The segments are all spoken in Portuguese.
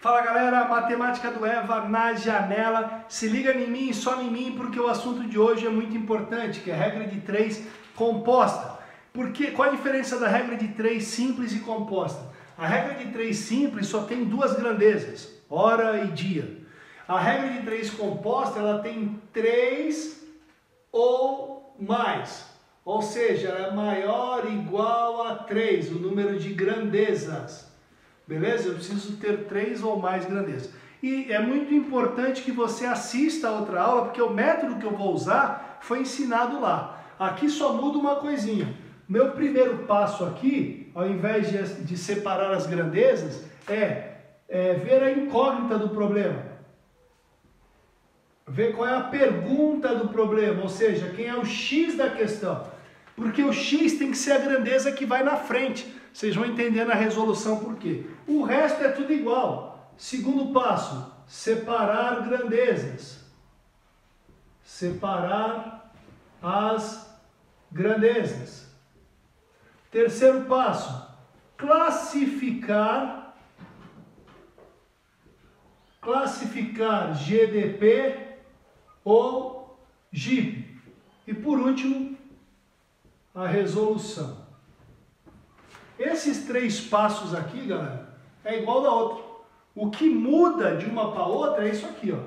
Fala galera, matemática do EVA na janela. Se liga em mim e só em mim porque o assunto de hoje é muito importante, que é a regra de 3 composta. Qual a diferença da regra de 3 simples e composta? A regra de 3 simples só tem duas grandezas, hora e dia. A regra de 3 composta ela tem 3 ou mais, ou seja, ela é maior ou igual a 3, o número de grandezas. Beleza? Eu preciso ter 3 ou mais grandezas. E é muito importante que você assista a outra aula, porque o método que eu vou usar foi ensinado lá. Aqui só muda uma coisinha. Meu primeiro passo aqui, ao invés de separar as grandezas, é ver a incógnita do problema. Ver qual é a pergunta do problema, ou seja, quem é o X da questão. Porque o X tem que ser a grandeza que vai na frente. Vocês vão entender na resolução por quê. O resto é tudo igual. Segundo passo, separar grandezas. Separar as grandezas. Terceiro passo, classificar GDP ou GIP. E por último, a resolução. Esses 3 passos aqui, galera, é igual da outra. O que muda de uma para outra é isso aqui, ó.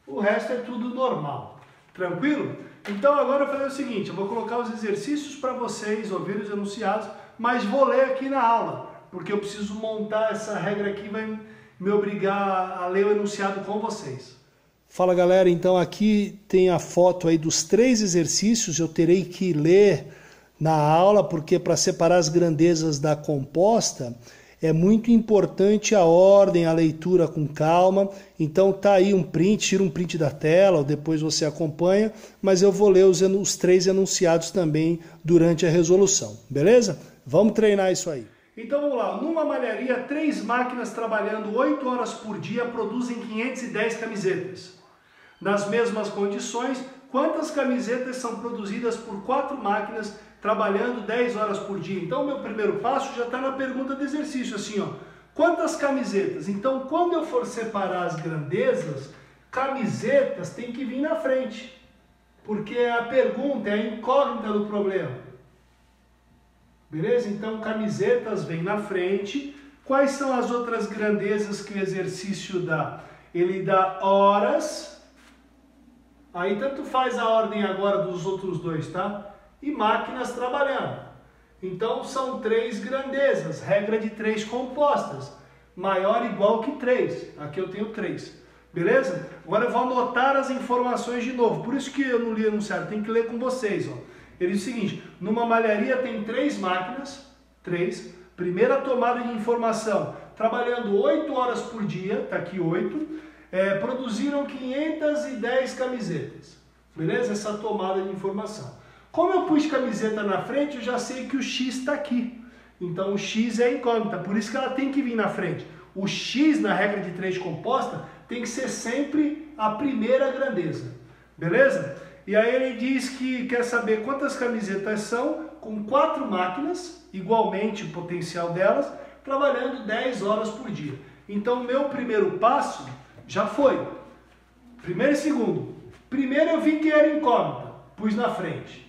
O resto é tudo normal. Tranquilo? Então agora eu vou fazer o seguinte, eu vou colocar os exercícios para vocês ouvirem os enunciados, mas vou ler aqui na aula, porque eu preciso montar essa regra aqui, vai me obrigar a ler o enunciado com vocês. Fala galera, então aqui tem a foto aí dos 3 exercícios, eu terei que ler na aula, porque para separar as grandezas da composta é muito importante a ordem, a leitura com calma. Então tá aí um print, tira um print da tela, ou depois você acompanha, mas eu vou ler os 3 enunciados também durante a resolução, beleza? Vamos treinar isso aí. Então vamos lá, numa malharia, 3 máquinas trabalhando 8 horas por dia produzem 510 camisetas. Nas mesmas condições, quantas camisetas são produzidas por 4 máquinas trabalhando 10 horas por dia? Então, o meu primeiro passo já está na pergunta do exercício, assim, ó. Quantas camisetas? Então, quando eu for separar as grandezas, camisetas tem que vir na frente. Porque a pergunta é a incógnita do problema. Beleza? Então, camisetas vem na frente. Quais são as outras grandezas que o exercício dá? Ele dá horas. Aí, tanto faz a ordem agora dos outros 2, tá? E máquinas trabalhando. Então são 3 grandezas, regra de 3 compostas, maior ou igual que 3, aqui eu tenho 3, beleza? Agora eu vou anotar as informações de novo, por isso que eu não li enunciado, tem que ler com vocês, ó. Ele diz o seguinte, numa malharia tem 3 máquinas, 3, primeira tomada de informação, trabalhando 8 horas por dia, tá aqui 8, produziram 510 camisetas, beleza? Essa tomada de informação. Como eu pus camiseta na frente, eu já sei que o X está aqui. Então o X é incógnita, por isso que ela tem que vir na frente. O X na regra de 3 composta tem que ser sempre a primeira grandeza. Beleza? E aí ele diz que quer saber quantas camisetas são, com 4 máquinas, igualmente o potencial delas, trabalhando 10 horas por dia. Então o meu primeiro passo já foi. Primeiro e segundo. Primeiro eu vi que era incógnita, pus na frente.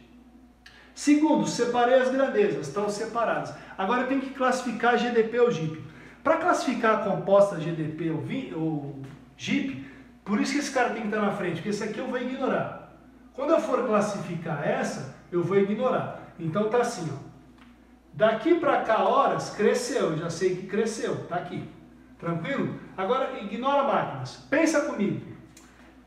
Segundo, separei as grandezas, estão separadas. Agora eu tenho que classificar GDP ou GIP. Para classificar a composta GDP ou GIP, por isso que esse cara tem que estar na frente, porque esse aqui eu vou ignorar. Quando eu for classificar essa, eu vou ignorar. Então tá assim, ó. Daqui para cá horas, cresceu, eu já sei que cresceu, tá aqui. Tranquilo? Agora ignora máquinas. Pensa comigo.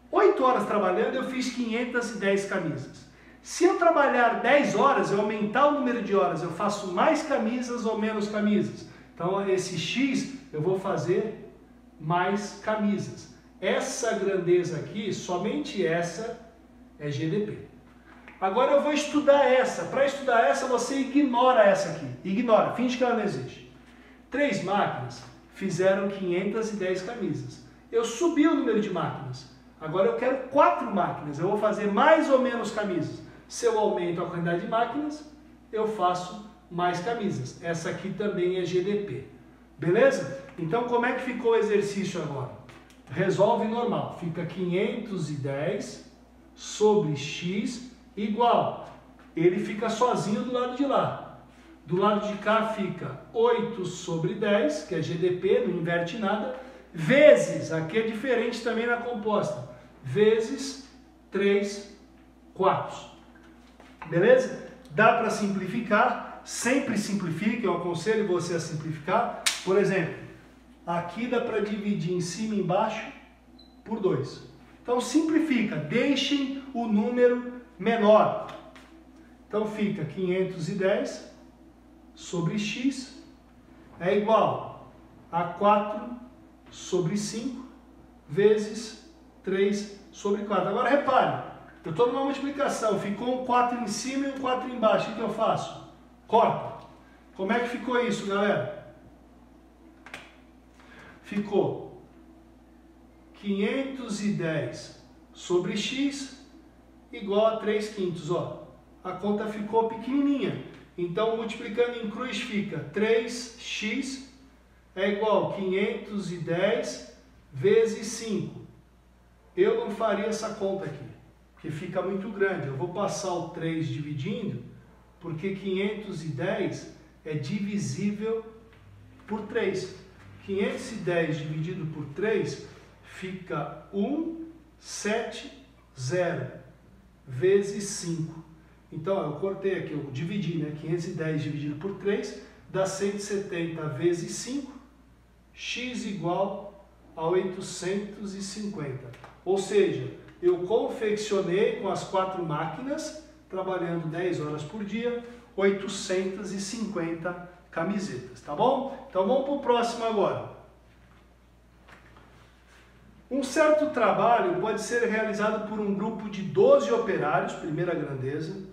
8 horas trabalhando, eu fiz 510 camisas. Se eu trabalhar 10 horas, eu aumentar o número de horas, eu faço mais camisas ou menos camisas. Então, esse X, eu vou fazer mais camisas. Essa grandeza aqui, somente essa, é GDP. Agora eu vou estudar essa. Para estudar essa, você ignora essa aqui. Ignora, finge que ela não existe. 3 máquinas fizeram 510 camisas. Eu subi o número de máquinas. Agora eu quero 4 máquinas. Eu vou fazer mais ou menos camisas. Se eu aumento a quantidade de máquinas, eu faço mais camisas. Essa aqui também é GDP. Beleza? Então, como é que ficou o exercício agora? Resolve normal. Fica 510 sobre x igual. Ele fica sozinho do lado de lá. Do lado de cá fica 8 sobre 10, que é GDP, não inverte nada, vezes, aqui é diferente também na composta, vezes 3 quartos. Beleza? Dá para simplificar, sempre simplifique, eu aconselho você a simplificar. Por exemplo, aqui dá para dividir em cima e embaixo por 2. Então simplifica, deixem o número menor. Então fica 510 sobre x é igual a 4 sobre 5 vezes 3 sobre 4. Agora repare, eu estou numa multiplicação, ficou um 4 em cima e um 4 embaixo. O que eu faço? Corta. Como é que ficou isso, galera? Ficou 510 sobre x igual a 3 quintos. Ó. A conta ficou pequenininha. Então, multiplicando em cruz fica 3x é igual a 510 vezes 5. Eu não faria essa conta aqui, porque fica muito grande. Eu vou passar o 3 dividindo, porque 510 é divisível por 3. 510 dividido por 3 fica 170 vezes 5. Então, eu cortei aqui, eu dividi, né? 510 dividido por 3 dá 170 vezes 5, x igual a 850. Ou seja, eu confeccionei com as 4 máquinas, trabalhando 10 horas por dia, 850 camisetas, tá bom? Então, vamos para o próximo agora. Um certo trabalho pode ser realizado por um grupo de 12 operários, primeira grandeza,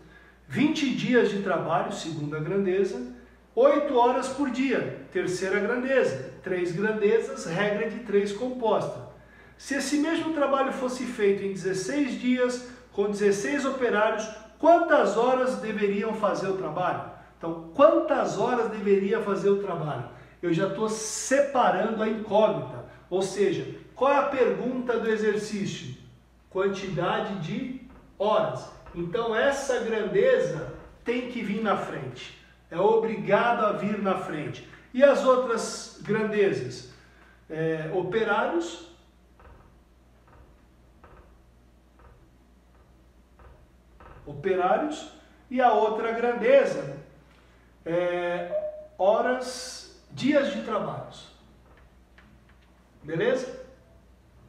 20 dias de trabalho, segunda grandeza, 8 horas por dia, terceira grandeza, 3 grandezas, regra de 3 composta. Se esse mesmo trabalho fosse feito em 16 dias, com 16 operários, quantas horas deveriam fazer o trabalho? Então, quantas horas deveria fazer o trabalho? Eu já estou separando a incógnita, ou seja, qual é a pergunta do exercício? Quantidade de horas. Então, essa grandeza tem que vir na frente. É obrigado a vir na frente. E as outras grandezas? Operários. Operários. E a outra grandeza? Horas, dias de trabalhos. Beleza?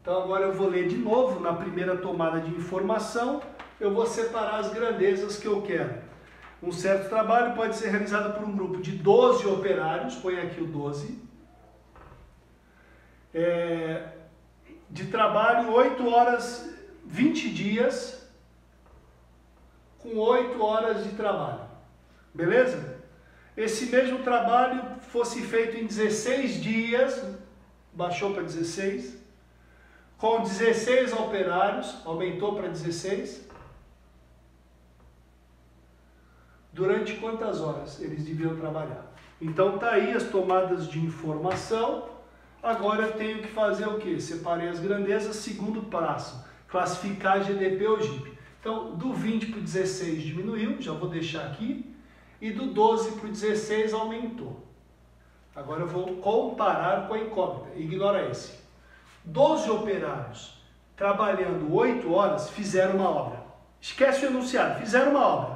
Então agora eu vou ler de novo, na primeira tomada de informação, eu vou separar as grandezas que eu quero. Um certo trabalho pode ser realizado por um grupo de 12 operários, põe aqui o 12, de trabalho 8 horas, 20 dias, com 8 horas de trabalho. Beleza? Esse mesmo trabalho fosse feito em 16 dias, baixou para 16, com 16 operários, aumentou para 16. Durante quantas horas eles deviam trabalhar? Então tá aí as tomadas de informação. Agora eu tenho que fazer o quê? Separei as grandezas, segundo passo, classificar GDP ou GIP. Então do 20 para o 16 diminuiu, já vou deixar aqui, e do 12 para o 16 aumentou. Agora eu vou comparar com a incógnita, ignora esse. 12 operários trabalhando 8 horas fizeram uma obra. Esquece o enunciado, fizeram uma obra.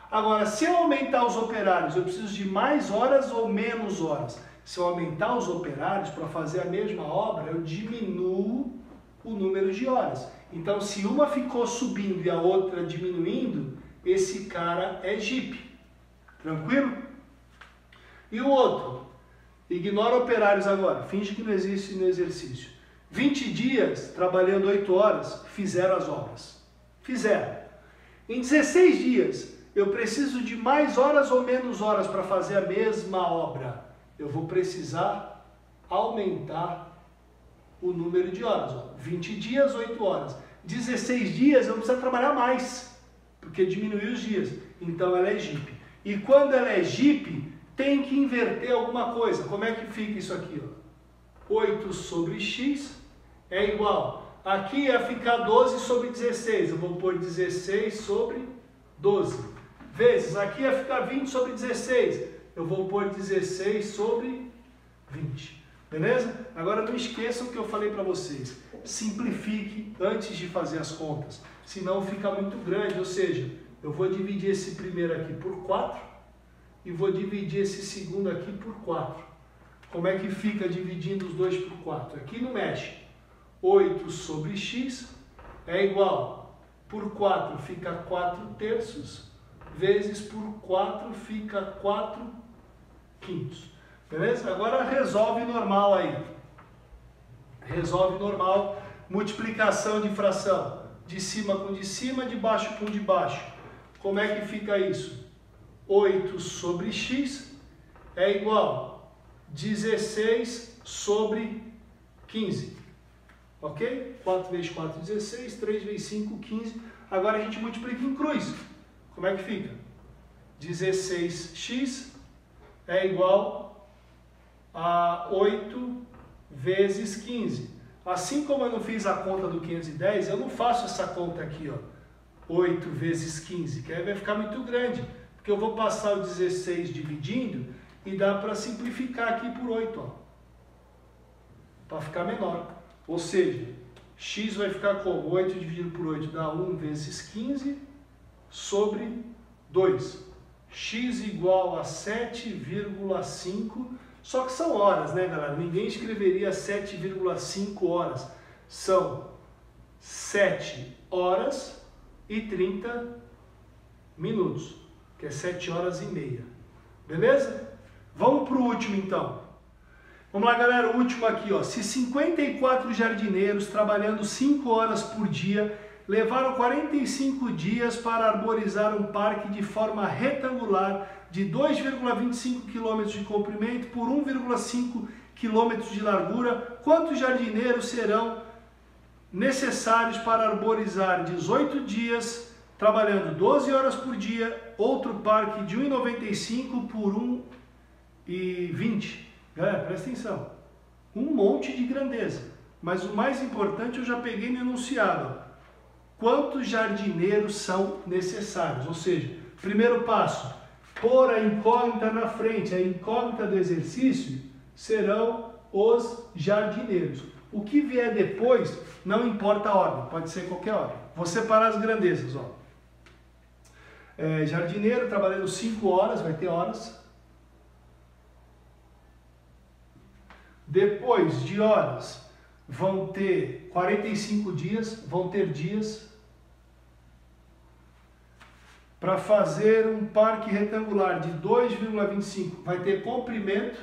Agora, se eu aumentar os operários, eu preciso de mais horas ou menos horas? Se eu aumentar os operários para fazer a mesma obra, eu diminuo o número de horas. Então, se uma ficou subindo e a outra diminuindo, esse cara é GIP. Tranquilo? E o outro? Ignora operários agora, finge que não existe no exercício. 20 dias, trabalhando 8 horas, fizeram as obras. Fizeram. Em 16 dias, eu preciso de mais horas ou menos horas para fazer a mesma obra. Eu vou precisar aumentar o número de horas. 20 dias, 8 horas. 16 dias, eu preciso trabalhar mais, porque diminuiu os dias. Então, ela é GIP. E quando ela é GIP, tem que inverter alguma coisa. Como é que fica isso aqui? 8 sobre x é igual. Aqui ia ficar 12 sobre 16. Eu vou pôr 16 sobre 12. Vezes, aqui ia ficar 20 sobre 16. Eu vou pôr 16 sobre 20. Beleza? Agora não esqueçam o que eu falei para vocês. Simplifique antes de fazer as contas. Senão fica muito grande. Ou seja, eu vou dividir esse primeiro aqui por 4 e vou dividir esse segundo aqui por 4. Como é que fica dividindo os dois por 4? Aqui não mexe. 8 sobre x é igual. Por 4 fica 4 terços. Vezes por 4 fica 4 quintos. Beleza? Agora resolve normal aí. Resolve normal. Multiplicação de fração. De cima com de cima, de baixo com de baixo. Como é que fica isso? 8 sobre x é igual a 16 sobre 15. Ok? 4 vezes 4, 16. 3 vezes 5, 15. Agora a gente multiplica em cruz. Como é que fica? 16x é igual a 8 vezes 15. Assim como eu não fiz a conta do 510, eu não faço essa conta aqui, ó. 8 vezes 15, que aí vai ficar muito grande. Porque eu vou passar o 16 dividindo e dá para simplificar aqui por 8, ó. Para ficar menor. Ou seja, x vai ficar como? 8 dividido por 8 dá 1 vezes 15 sobre 2. X igual a 7,5. Só que são horas, né, galera? Ninguém escreveria 7,5 horas. São 7 horas e 30 minutos, que é 7 horas e meia. Beleza? Vamos para o último, então. Vamos lá, galera. O último aqui, ó. Se 54 jardineiros trabalhando 5 horas por dia levaram 45 dias para arborizar um parque de forma retangular de 2,25 km de comprimento por 1,5 km de largura, quantos jardineiros serão necessários para arborizar 18 dias, trabalhando 12 horas por dia, outro parque de 1,95 por 1,20? Galera, presta atenção. Um monte de grandeza. Mas o mais importante eu já peguei no enunciado. Quantos jardineiros são necessários? Ou seja, primeiro passo, pôr a incógnita na frente. A incógnita do exercício serão os jardineiros. O que vier depois não importa a ordem, pode ser qualquer ordem. Vou separar as grandezas, ó. Jardineiro trabalhando 5 horas, vai ter horas. Depois de horas, vão ter 45 dias, vão ter dias. Para fazer um parque retangular de 2,25, vai ter comprimento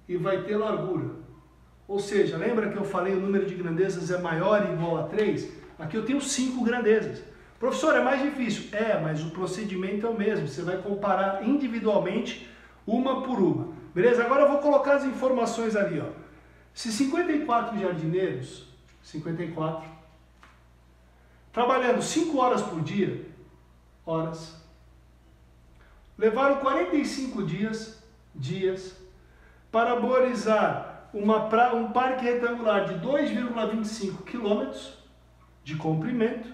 e vai ter largura. Ou seja, lembra que eu falei o número de grandezas é maior ou igual a 3? Aqui eu tenho 5 grandezas. Professor, é mais difícil. Mas o procedimento é o mesmo. Você vai comparar individualmente, uma por uma. Beleza? Agora eu vou colocar as informações ali, ó. Se 54 jardineiros, 54, trabalhando 5 horas por dia, levaram 45 dias, para arborizar um parque retangular de 2,25 km de comprimento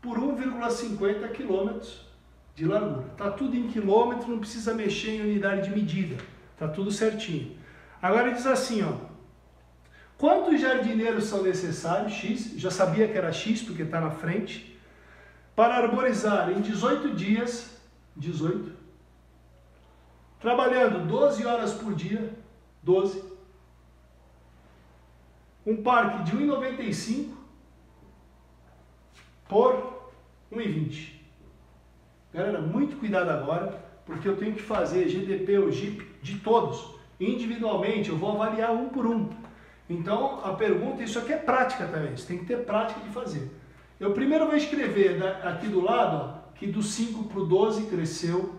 por 1,50 km de largura. Tá tudo em quilômetro, não precisa mexer em unidade de medida. Tá tudo certinho. Agora ele diz assim, ó. Quantos jardineiros são necessários? X, já sabia que era X porque está na frente, para arborizar em 18 dias, 18, trabalhando 12 horas por dia, 12, um parque de 1,95 por 1,20. Galera, muito cuidado agora, porque eu tenho que fazer GDP ou GIP de todos. Individualmente, eu vou avaliar um por um. Então, a pergunta, isso aqui é prática também, você tem que ter prática de fazer. Eu primeiro vou escrever aqui do lado, ó, que do 5 para o 12 cresceu,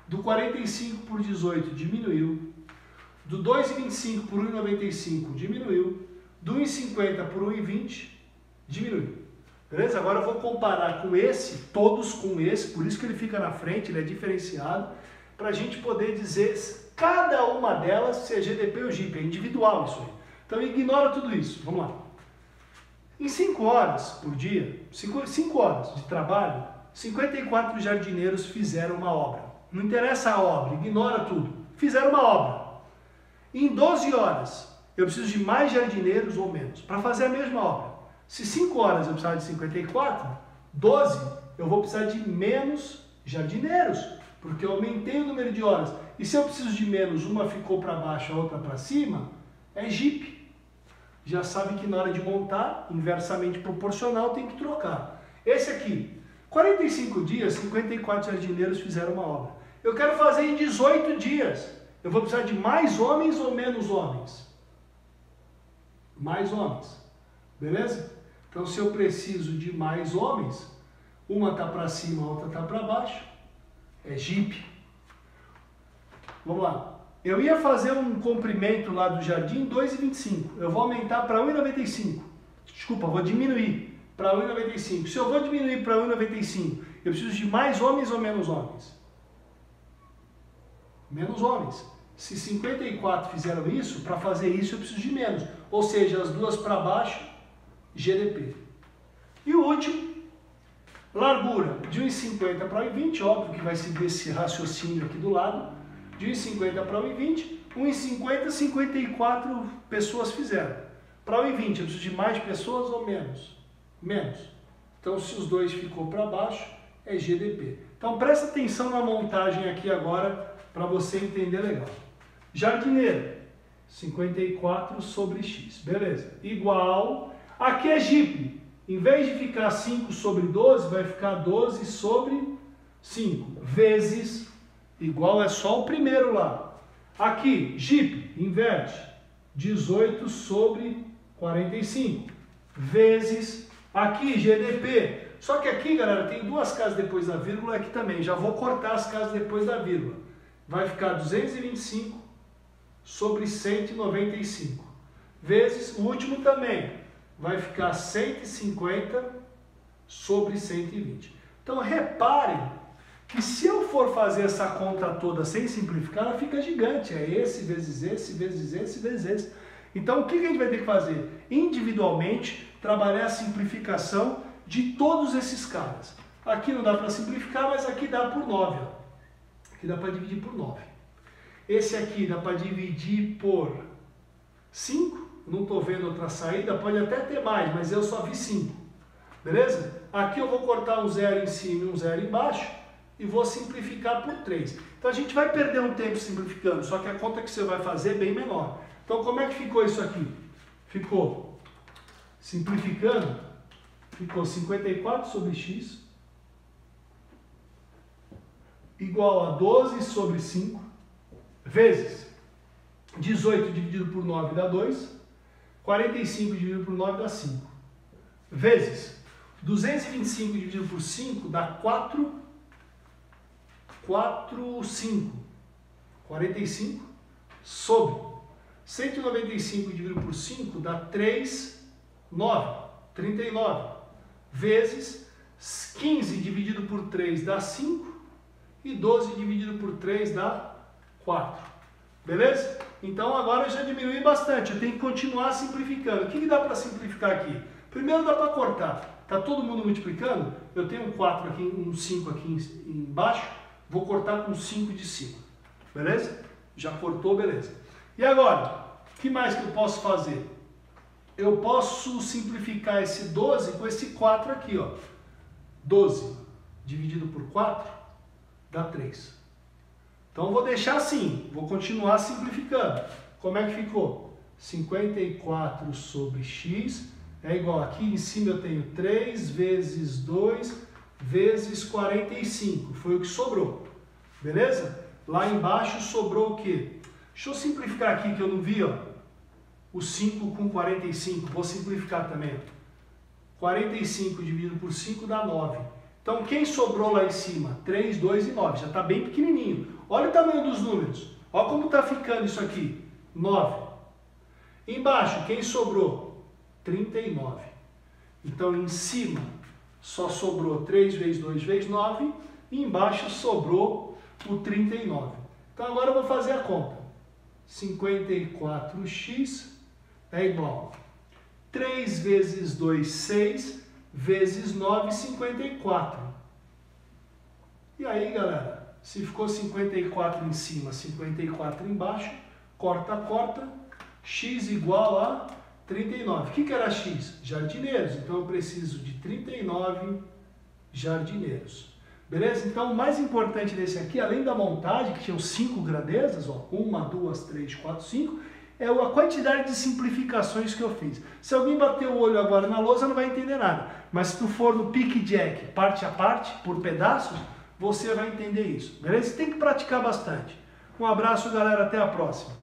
do 45 por 18 diminuiu, do 2,25 por 1,95 diminuiu, do 1,50 por 1,20 diminuiu. Beleza? Agora eu vou comparar com esse, todos com esse, por isso que ele fica na frente, ele é diferenciado, para a gente poder dizer cada uma delas se é GDP ou GIP, é individual isso aí. Então ignora tudo isso, vamos lá. Em 5 horas por dia, 5 horas de trabalho, 54 jardineiros fizeram uma obra. Não interessa a obra, ignora tudo. Fizeram uma obra. Em 12 horas, eu preciso de mais jardineiros ou menos para fazer a mesma obra. Se 5 horas eu precisar de 54, 12 eu vou precisar de menos jardineiros, porque eu aumentei o número de horas. E se eu preciso de menos, uma ficou para baixo, a outra para cima, é GIP. Já sabe que na hora de montar, inversamente proporcional, tem que trocar. Esse aqui, 45 dias, 54 jardineiros fizeram uma obra. Eu quero fazer em 18 dias. Eu vou precisar de mais homens ou menos homens? Mais homens. Beleza? Então, se eu preciso de mais homens, uma está para cima, a outra está para baixo, é GIP. Vamos lá. Eu ia fazer um comprimento lá do jardim 2,25. Eu vou aumentar para 1,95. Desculpa, vou diminuir para 1,95. Se eu vou diminuir para 1,95, eu preciso de mais homens ou menos homens? Menos homens. Se 54 fizeram isso, para fazer isso eu preciso de menos. Ou seja, as duas para baixo, GDP. E o último, largura de 1,50 para 1,20. Óbvio que vai seguir esse raciocínio aqui do lado. De 1,50 para 1,20, 1,50, 54 pessoas fizeram. Para 1,20, eu preciso de mais pessoas ou menos? Menos. Então, se os dois ficou para baixo, é GDP. Então, presta atenção na montagem aqui agora, para você entender legal. Jardineiro, 54 sobre X, beleza. Igual, aqui é GIP. Em vez de ficar 5 sobre 12, vai ficar 12 sobre 5, vezes... Igual é só o primeiro lá. Aqui, GIP, inverte. 18 sobre 45. Vezes, aqui, GDP. Só que aqui, galera, tem duas casas depois da vírgula aqui também. Já vou cortar as casas depois da vírgula. Vai ficar 225 sobre 195. Vezes, o último também. Vai ficar 150 sobre 120. Então, reparem que se eu for fazer essa conta toda sem simplificar, ela fica gigante. É esse vezes esse, vezes esse, vezes esse. Então, o que a gente vai ter que fazer? Individualmente, trabalhar a simplificação de todos esses caras. Aqui não dá para simplificar, mas aqui dá por 9. Ó. Aqui dá para dividir por 9. Esse aqui dá para dividir por 5. Não estou vendo outra saída, pode até ter mais, mas eu só vi 5. Beleza? Aqui eu vou cortar um zero em cima e um zero embaixo. E vou simplificar por 3. Então a gente vai perder um tempo simplificando, só que a conta que você vai fazer é bem menor. Então como é que ficou isso aqui? Ficou, simplificando, ficou 54 sobre x igual a 12 sobre 5 vezes 18 dividido por 9 dá 2, 45 dividido por 9 dá 5, vezes 225 dividido por 5 dá 4, 5, 45, sobre 195 dividido por 5 dá 3, 9, 39, vezes 15 dividido por 3 dá 5 e 12 dividido por 3 dá 4. Beleza? Então agora eu já diminui bastante, eu tenho que continuar simplificando. O que dá para simplificar aqui? Primeiro dá para cortar. Está todo mundo multiplicando? Eu tenho um 4 aqui, um 5 aqui embaixo. Vou cortar com 5 de cima, beleza? Já cortou, beleza. E agora, o que mais que eu posso fazer? Eu posso simplificar esse 12 com esse 4 aqui, ó. 12 dividido por 4 dá 3. Então eu vou deixar assim, vou continuar simplificando. Como é que ficou? 54 sobre x é igual, aqui em cima eu tenho 3 vezes 2 vezes 45, foi o que sobrou, beleza? Lá embaixo sobrou o quê? Deixa eu simplificar aqui que eu não vi, ó, o 5 com 45, vou simplificar também. 45 dividido por 5 dá 9. Então quem sobrou lá em cima? 3, 2 e 9, já está bem pequenininho. Olha o tamanho dos números, olha como está ficando isso aqui, 9. Embaixo, quem sobrou? 39. Então em cima só sobrou 3 vezes 2 vezes 9, e embaixo sobrou o 39. Então agora eu vou fazer a conta. 54x é igual a 3 vezes 2, 6, vezes 9, 54. E aí, galera, se ficou 54 em cima, 54 embaixo, corta, corta, x igual a 39. O que era x? Jardineiros. Então eu preciso de 39 jardineiros. Beleza? Então o mais importante desse aqui, além da montagem, que tinham 5 grandezas, ó, 1, 2, 3, 4, 5, é a quantidade de simplificações que eu fiz. Se alguém bater o olho agora na lousa, não vai entender nada. Mas se tu for no pique jack, parte a parte, por pedaços, você vai entender isso. Beleza? Você tem que praticar bastante. Um abraço, galera. Até a próxima.